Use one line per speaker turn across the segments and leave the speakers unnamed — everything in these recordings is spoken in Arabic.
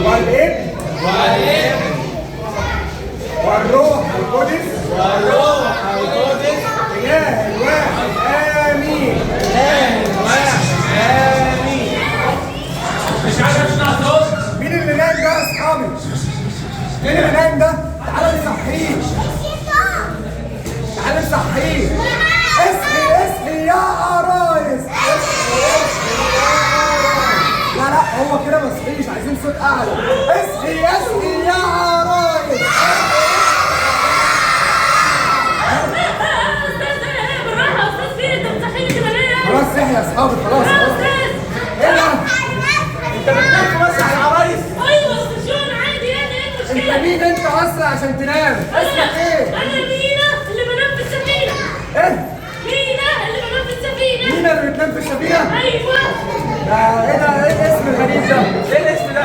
والابن والروح القدس إله الواحد آمين.
مش عارف اشرح صوت.
مين اللي نايم ده يا أصحابي؟ مين اللي نايم ده؟ تعالى نصحيه. تعالى نصحيه. اصحي يا عرايس. لا هو كده ما صحيش، عايزين صوت أعلى. اصحي يا عرايس. خلاص صحي يا أصحابي، خلاص. إيه ده؟ أنت بتنام في مسرح العرايس؟
ايوه استشون عادي، يعني ايه المشكله؟
أنت مين أنت أصلا عشان تنام؟ اسمك إيه؟
انا مينا اللي بنام في السفينه.
إيه؟
مينا اللي بنام في السفينه.
مين اللي بتنام في السفينة؟
ايوه.
ده إيه ده؟ إيه الاسم الغريب ده؟ إيه الاسم ده؟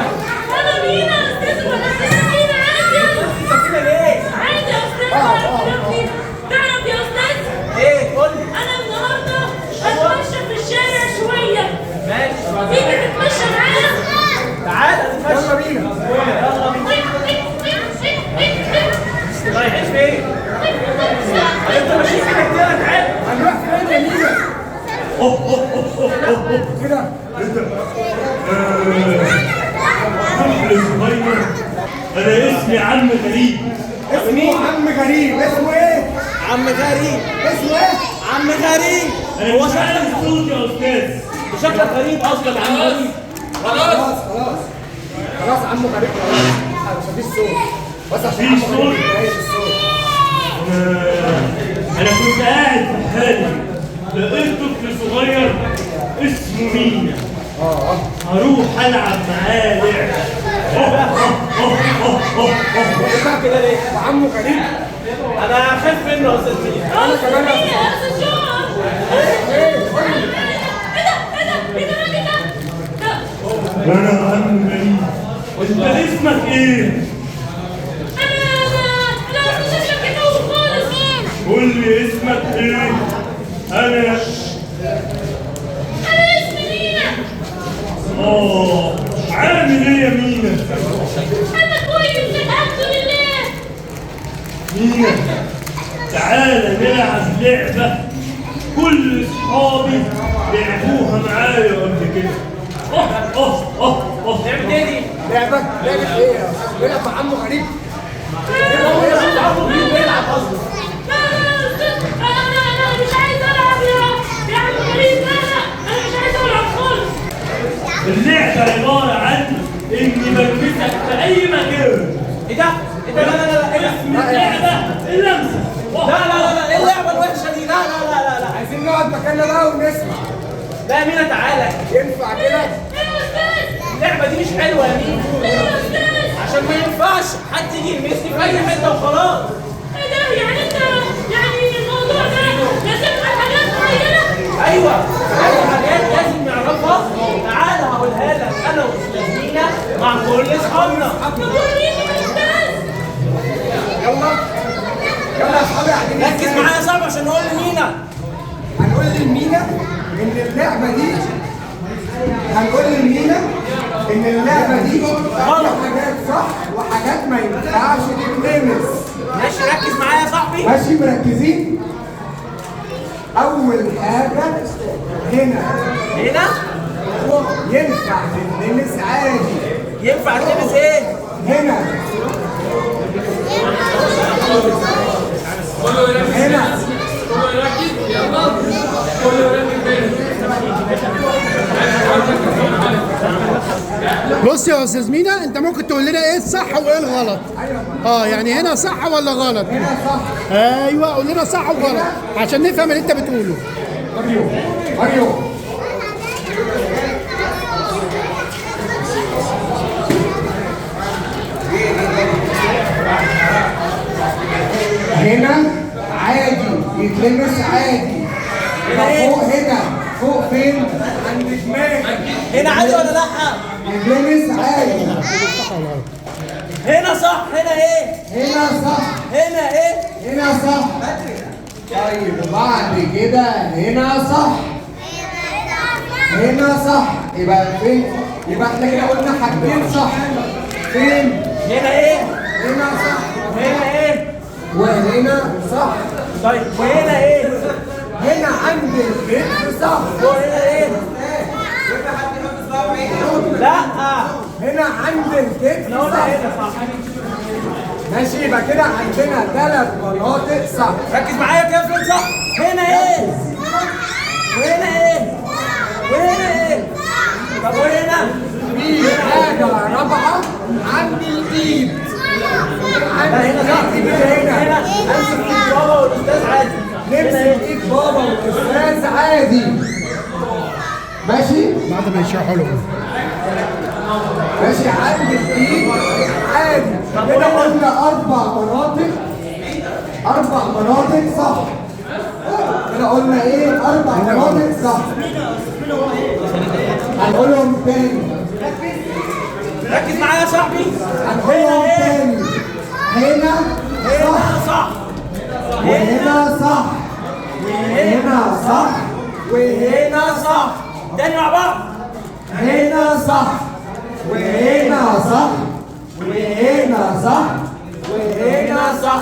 انا مينا استاذ بنام في السفينه عادي.
السفينة ليه؟
عادي يا استاذ بنام فيها. تعرف يا استاذ؟
إيه؟ قول لي.
انا النهارده هتمشى في الشارع شويه.
ماشي.
تيجي تتمشى معايا؟
تعالى نتمشى. يلا بينا. رايحين فين؟ انت ماشيين كده كتير. تعالى. هنروح فين يا مينا؟ كده.
طفل صغير. انا اسمي عم غريب.
اسمه عم غريب. اسمه ايه؟
عم غريب.
اسمه ايه؟
عم غريب.
انا مش عارف صوتي يا استاذ.
شكلك غريب اصلا عم غريب.
خلاص عمو غريب خلاص. مش مفيش صوت. بس عشان عمو غريب مفيش الصوت.
انا كنت قاعد في حالي، لقيت طفل صغير اسمه مينا. هروح العب معاه لعبه.
كده ليه؟ وعمو غريب.
انا خايف منه يا استاذ مينا.
انا كمان
يا استشون. ايه ده الراجل ده؟
انا عم غريب. انت اسمك ايه؟
انا شكلك كده خالص.
قول لي اسمك ايه؟ انا
اسمي مينا.
عامل ايه يا مينا؟
انا كويس الحمد لله.
مينا تعالى نلعب لعبة كل اصحابي لعبوها معايا قبل كده.
لعبة ايه دي؟
لعبة ايه يا أستاذ؟ بيلعب مع عمو غريب؟
عمو مين بيلعب اصلا؟ انا مش عايز العب يا عم غريب. لا انا مش عايز العب خالص.
اللعبة عبارة عن اني بلمسك في اي مكان.
ايه ده؟ ايه ده؟ لا ايه
اسم اللعبة اللمسة.
لا ايه اللعبة الوحشة دي؟ لا
عايزين نقعد مكاننا بقى ونسمع.
لا يا مينا تعالى.
ينفع كده؟
اللعبة دي مش حلوة يا مينا. عشان ما ينفعش حد يجي يلمسني في اي حتة وخلاص.
ايه ده؟ يعني انت يعني الموضوع ده لازم حاجات معينة؟
ايوه حاجات لازم نعرفها. تعالى هقولها لك انا واستاذ مينا مع كل اصحابنا.
طب وريني يا استاذ.
يلا يا اصحابي قاعدين
ركز معايا يا صاحبي عشان نقول لمينا.
هنقول لمينا ان اللعبة دي فيها حاجات صح وحاجات ما ينفعش تتلمس.
ماشي ركز معايا يا صاحبي.
ماشي مركزين؟ أول حاجة هنا ينفع تتلمس عادي.
ينفع تلبس ايه؟
هنا هنا
بص يا استاذ مينا، انت ممكن تقول لنا ايه الصح وايه الغلط؟ يعني هنا صح ولا غلط؟
هنا صح.
ايوه قول لنا صح وغلط عشان نفهم اللي انت بتقوله.
ماريو هنا عادي يتلمس عادي. فوق هنا فوق فين؟ عند دماغك.
هنا عادي ولا لا؟
يتلمس عادي.
هنا صح. هنا ايه؟
هنا صح.
هنا ايه؟
هنا صح. طيب وبعد كده هنا صح. هنا صح. يبقى فين؟
يبقى احنا كده قلنا حاجتين صح. فين؟
هنا ايه؟
هنا صح
هنا ايه؟
وهنا صح.
طيب وهنا ايه؟
هنا عند الكتف صح.
وهنا ايه؟ لا
هنا عند الكتف
احنا قلنا
صح.
هنا صح.
ماشي يبقى كده عندنا 3 مناطق صح.
ركز معايا كده يا فريد، صح. هنا ايه؟ وهنا ايه؟ وهنا ايه؟ طب وهنا؟
في حاجة رابعة عند الإيد. عند
هنا صح.
الإيد هنا.
هنا امسك ايد بابا والاستاذ عادي.
نمسك إيد بابا والأستاذ عادي. ماشي؟
بعد ما يشرحوا لهم.
ماشي عند الإيد عادي. كده قلنا 4 مناطق. 4 مناطق صح. كده قلنا إيه؟ 4 مناطق صح. هنقولهم تاني.
ركز معايا يا صاحبي.
هنقولهم تاني. هنا صح.
صح.
وهنا صح. وهنا صح.
وهنا صح. تاني مع بعض.
هنا صح. وهنا صح. وهنا صح.
وهنا صح.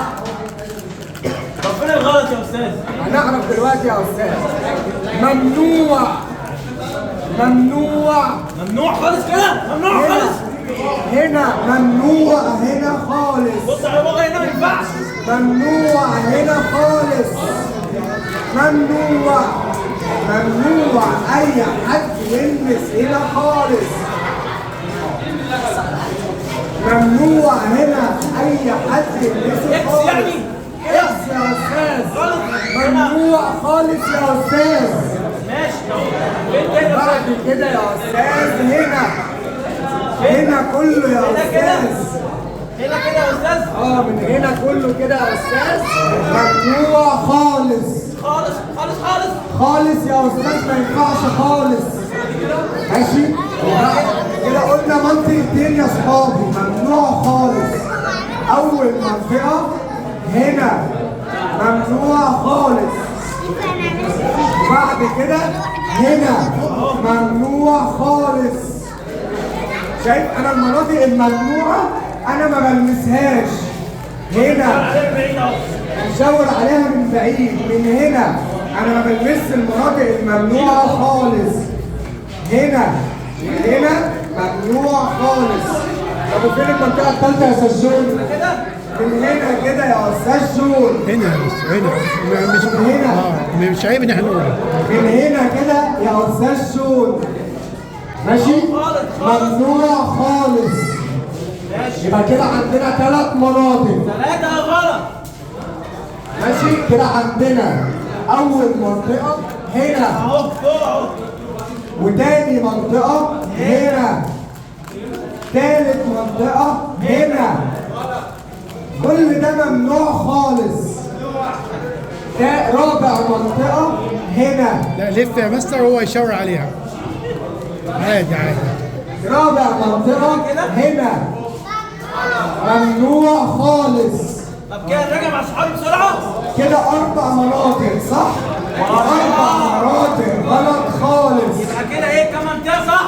طب فين الغلط يا استاذ؟
هنعرف دلوقتي يا استاذ. ممنوع. ممنوع.
ممنوع خالص كده؟ ممنوع
هنا
خالص.
هنا ممنوع هنا خالص.
بص على بابا هنا ما ينفعش.
ممنوع هنا خالص. ممنوع. ممنوع اي حد يلمس هنا خالص. ممنوع هنا اي حد يلمس
اكس
خالص.
يعني؟
اكس يا استاذ.
غلط.
ممنوع خالص يا استاذ.
ماشي. فين تاني يا
بعد
استاذ؟
كده يا استاذ هنا. هنا كله يا
هنا كده.
استاذ.
هنا كده يا استاذ.
من هنا كله كده يا استاذ. ممنوع خالص.
خالص خالص خالص.
خالص يا استاذ ما ينفعش خالص. ماشي؟ كده قلنا منطقتين يا صحابي ممنوع خالص. اول منطقة هنا ممنوع خالص. بعد كده هنا ممنوع خالص. شايف انا المناطق الممنوعة انا ما بلمسهاش. هنا نشاور عليها من بعيد. من هنا انا ما بلمسش المناطق الممنوعة خالص. هنا وهنا ممنوع خالص. طب وفين المنطقة الثالثة يا استاذ جون؟ من هنا كده يا استاذ جون.
هنا بس هنا مش
هنا.
مش عيب ان احنا نقول.
من هنا كده يا استاذ جون. ماشي؟ ممنوع خالص. يبقى كده عندنا 3 مناطق.
3 غلط.
ماشي؟ كده عندنا أول منطقة هنا.
اهو فوق اهو.
وتاني منطقة هنا. تالت منطقة هنا. كل ده ممنوع خالص. رابع منطقة هنا.
لا لف يا مستر هو يشاور عليها. عادي عادي.
رابع منطقة هنا. ممنوع خالص.
طب كده نراجع مع صحابي بسرعه.
كده 4 مناطق صح؟ 4 مناطق غلط خالص.
يبقى كده ايه كم منطقه صح؟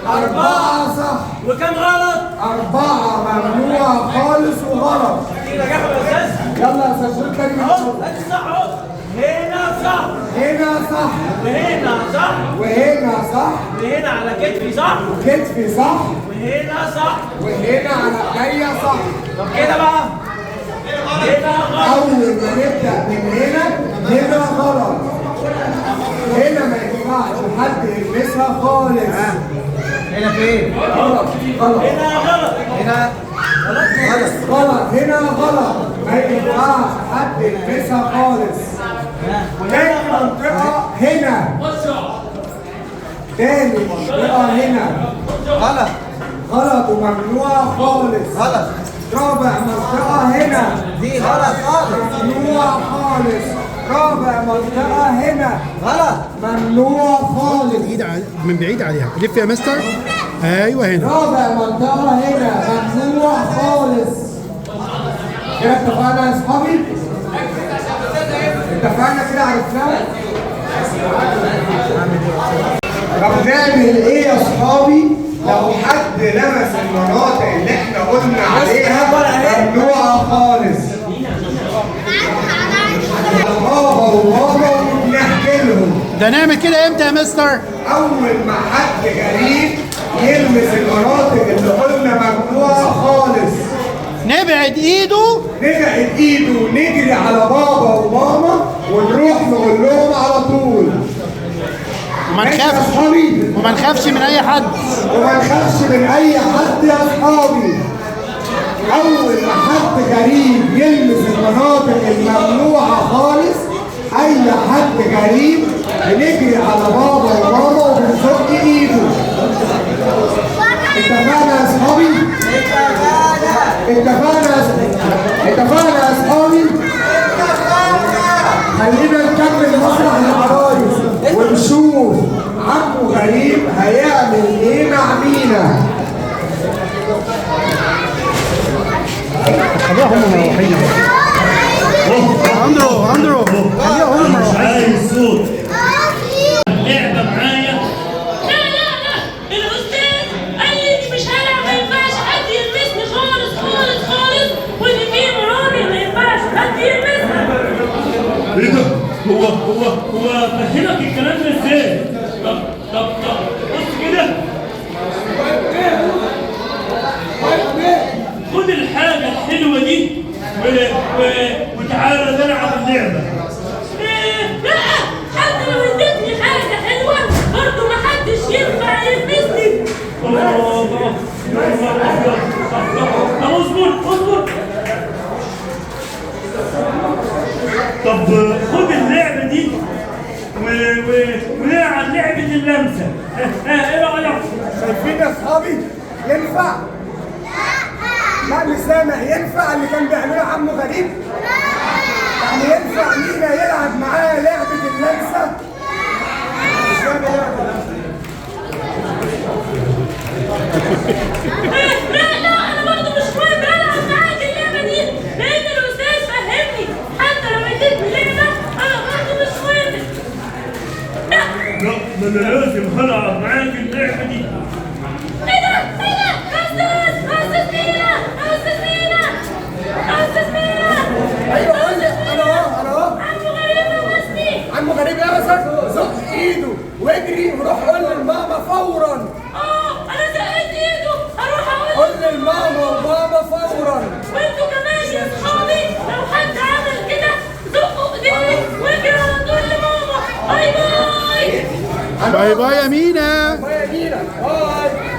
4 صح.
وكم غلط؟
4 ممنوع خالص وغلط.
كده نجحوا يا استاذ.
يلا يا استاذ شوف تاني.
اهو ادي صح اهو. هنا صح.
هنا صح.
وهنا صح.
وهنا صح.
وهنا على كتفي صح.
كتفي صح.
وهنا صح.
وهنا على ايديا صح.
طب كده بقى. هنا غلط.
اول ما نبدا من هنا غلط. هنا ما ينفعش حد يلمسها خالص.
هنا فين؟
غلط. غلط.
هنا غلط.
هنا غلط. غلط. هنا غلط. ما ينفعش حد يلمسها خالص. تاني منطقة هنا. تاني منطقة هنا.
غلط.
غلط وممنوع خالص.
غلط.
رابع منطقة هنا.
دي غلط خالص.
ممنوع خالص. رابع منطقة هنا.
غلط.
ممنوع خالص.
ايد من بعيد عليها. لف يا مستر. ايوه هنا.
رابع منطقة هنا. ممنوع خالص. كده اتفقنا يا اصحابي؟ اتفقنا كده عرفناها؟ طب نعمل ايه يا اصحابي لو حد لمس المناطق اللي احنا قلنا عليها ممنوعة خالص. بابا وماما ونحكي لهم.
ده نعمل كده امتى يا مستر؟
أول ما حد غريب يلمس المناطق اللي قلنا ممنوعة خالص
نبعد ايده
ونجري على بابا وماما ونروح نقول لهم على طول. وما نخافش من اي حد يا اصحابي. اول ما حد غريب يلمس المناطق الممنوعه خالص، اي حد غريب بنجري على بابا وماما وبنزق ايده. اتفقنا يا اصحابي؟ اتفقنا يا اصحابي؟ خلينا نكمل مسرح العرايس ونشوف عمو غريب هيعمل ايه مع مينا.
اندرو
مش عايز صوت. لعبة معايا.
لا الاستاذ قال لي اني مش هلعب، ما ينفعش حد يلمسني خالص وان في مرامي ما ينفعش حد يلمسني.
ايه ده؟ هو فهمك الكلام ده ازاي؟ طب بص كده. خد الحاجة الحلوة دي وتعالى نلعب اللعبة.
لا حتى لو اديتني حاجة حلوة برضه محدش ينفع يلمسني.
طب اصبر. طب خد اللعبة دي ونلعب لعبة اللمسة. ايه رأيك؟
شايفين يا اصحابي؟ ينفع؟ لا مش سامع. ينفع اللي كان بيعمله عمو غريب؟ يعني ينفع مينا يلعب معاه لعبة اللمسة؟ مش فاهم لعبة اللمسة.
لا انا برضه مش مهم العب معاك اللعبة دي، لان الاستاذ فهمني حتى لو اديتني لعبة انا برضه مش مهم.
لا انا لازم هلعب معاك اللعبة دي.
ايه ده؟ استاذ مينا
ايوه قول لي. انا اهو عمو غريب لمسك، زق ايده واجري وروح قول للماما فورا.
انا زقيت ايده، اروح اقول
قول للماما وبابا فورا.
وانتوا كمان يا اصحابي لو حد عمل كده زقوا ايديه واجري على طول لماما. باي
باي يا مينا.
باي يا مينا. باي.